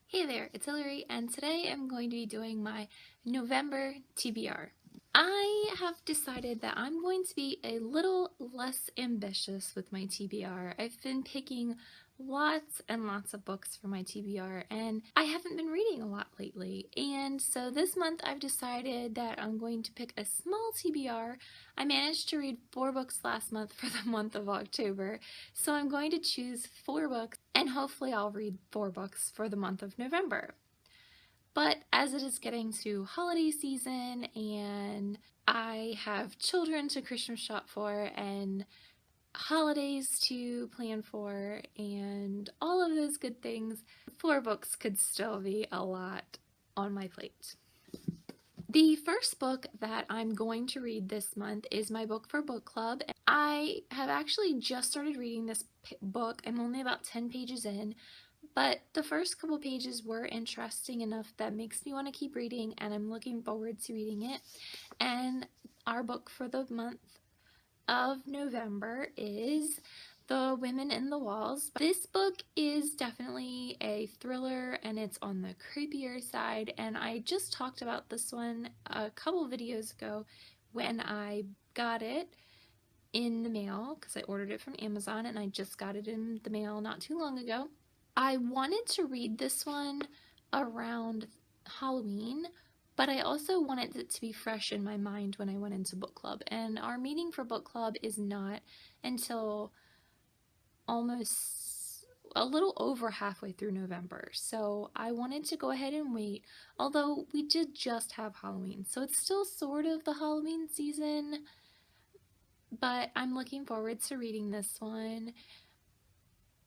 Hey there, it's Hillary, and today I'm going to be doing my November TBR. I have decided that I'm going to be a little less ambitious with my TBR. I've been picking lots and lots of books for my TBR, and I haven't been reading a lot lately. And so this month I've decided that I'm going to pick a small TBR. I managed to read 4 books last month for the month of October, so I'm going to choose 4 books, and hopefully I'll read 4 books for the month of November. But as it is getting to holiday season and I have children to Christmas shop for and holidays to plan for and all of those good things, 4 books could still be a lot on my plate. The first book that I'm going to read this month is my book for book club. I have actually just started reading this book. I'm only about 10 pages in, but the first couple pages were interesting enough that makes me want to keep reading, and I'm looking forward to reading it. And our book for the month of November is The Women in the Walls. This book is definitely a thriller, and it's on the creepier side, and I just talked about this one a couple videos ago when I got it in the mail, because I ordered it from Amazon and I just got it in the mail not too long ago. I wanted to read this one around Halloween, but I also wanted it to be fresh in my mind when I went into book club. And our meeting for book club is not until almost a little over halfway through November. So I wanted to go ahead and wait, although we did just have Halloween. So it's still sort of the Halloween season, but I'm looking forward to reading this one.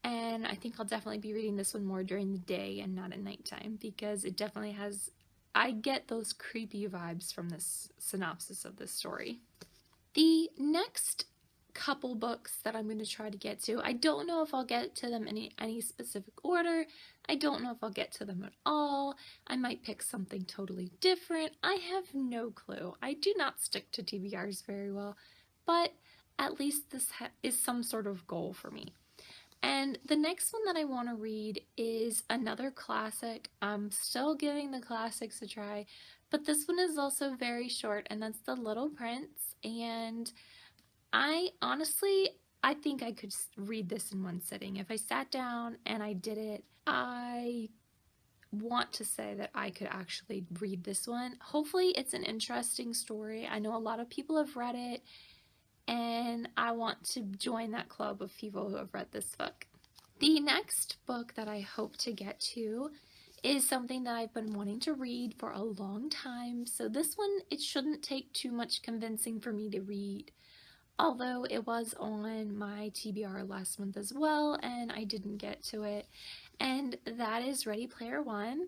And I think I'll definitely be reading this one more during the day and not at nighttime, because it definitely has, I get those creepy vibes from this synopsis of this story. The next couple books that I'm going to try to get to, I don't know if I'll get to them in any specific order. I don't know if I'll get to them at all. I might pick something totally different. I have no clue. I do not stick to TBRs very well, but at least this is some sort of goal for me. And the next one that I want to read is another classic. I'm still giving the classics a try, but this one is also very short, and that's The Little Prince. And I think I could read this in one sitting. If I sat down and I did it, I want to say that I could actually read this one. Hopefully it's an interesting story. I know a lot of people have read it, and I want to join that club of people who have read this book. The next book that I hope to get to is something that I've been wanting to read for a long time, so this one, it shouldn't take too much convincing for me to read, although it was on my TBR last month as well, and I didn't get to it, and that is Ready Player One.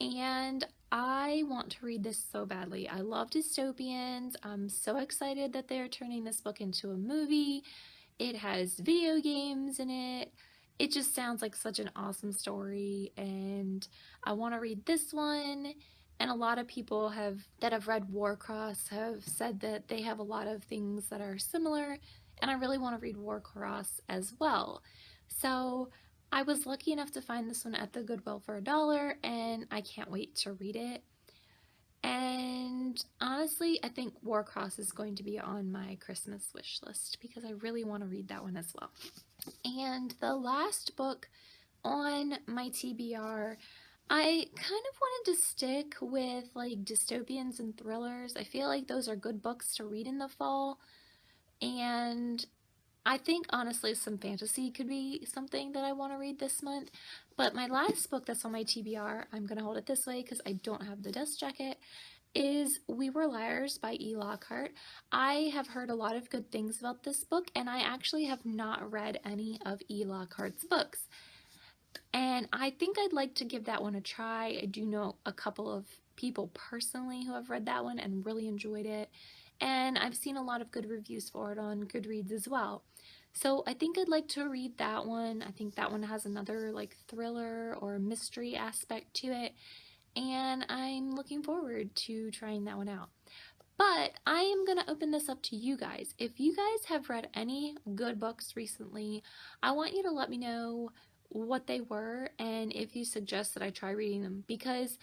And I want to read this so badly. I love dystopians. I'm so excited that they're turning this book into a movie. It has video games in it. It just sounds like such an awesome story, and I want to read this one. And a lot of people that have read Warcross have said that they have a lot of things that are similar, and I really want to read Warcross as well. So I was lucky enough to find this one at the Goodwill for $1, and I can't wait to read it. And honestly, I think Warcross is going to be on my Christmas wish list because I really want to read that one as well. And the last book on my TBR, I kind of wanted to stick with like dystopians and thrillers. I feel like those are good books to read in the fall, and I think honestly some fantasy could be something that I want to read this month. But my last book that's on my TBR, I'm going to hold it this way because I don't have the dust jacket, is We Were Liars by E. Lockhart. I have heard a lot of good things about this book, and I actually have not read any of E. Lockhart's books. And I think I'd like to give that one a try. I do know a couple of people personally who have read that one and really enjoyed it. And I've seen a lot of good reviews for it on Goodreads as well. So I think I'd like to read that one. I think that one has another like thriller or mystery aspect to it, and I'm looking forward to trying that one out. But I am going to open this up to you guys. If you guys have read any good books recently, I want you to let me know what they were and if you suggest that I try reading them, because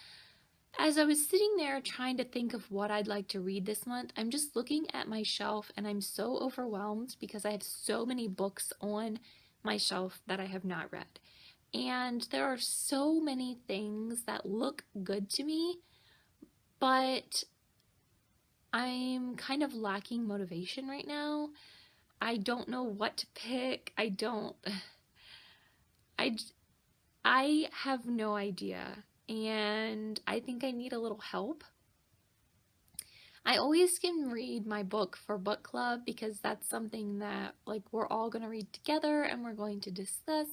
as I was sitting there trying to think of what I'd like to read this month, I'm just looking at my shelf and I'm so overwhelmed because I have so many books on my shelf that I have not read. And there are so many things that look good to me, but I'm kind of lacking motivation right now. I don't know what to pick. I, I have no idea. And I think I need a little help. I always can read my book for book club because that's something that like we're all going to read together and we're going to discuss.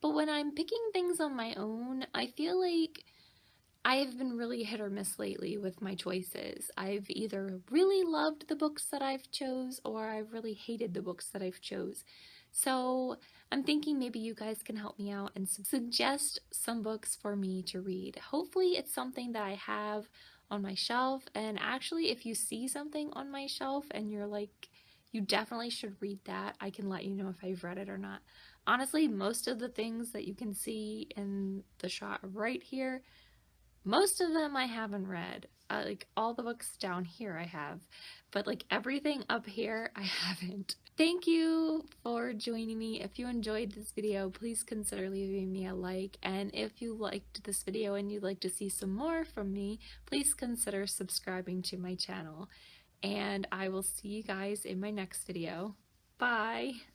But when I'm picking things on my own, I feel like I have been really hit or miss lately with my choices. I've either really loved the books that I've chose or I've really hated the books that I've chose. So I'm thinking maybe you guys can help me out and suggest some books for me to read. Hopefully it's something that I have on my shelf, and actually if you see something on my shelf and you're like, you definitely should read that, I can let you know if I've read it or not. Honestly, most of the things that you can see in the shot right here, most of them I haven't read. Like all the books down here I have, but like everything up here I haven't. Thank you for joining me. If you enjoyed this video, please consider leaving me a like. And if you liked this video and you'd like to see some more from me, please consider subscribing to my channel. And I will see you guys in my next video. Bye!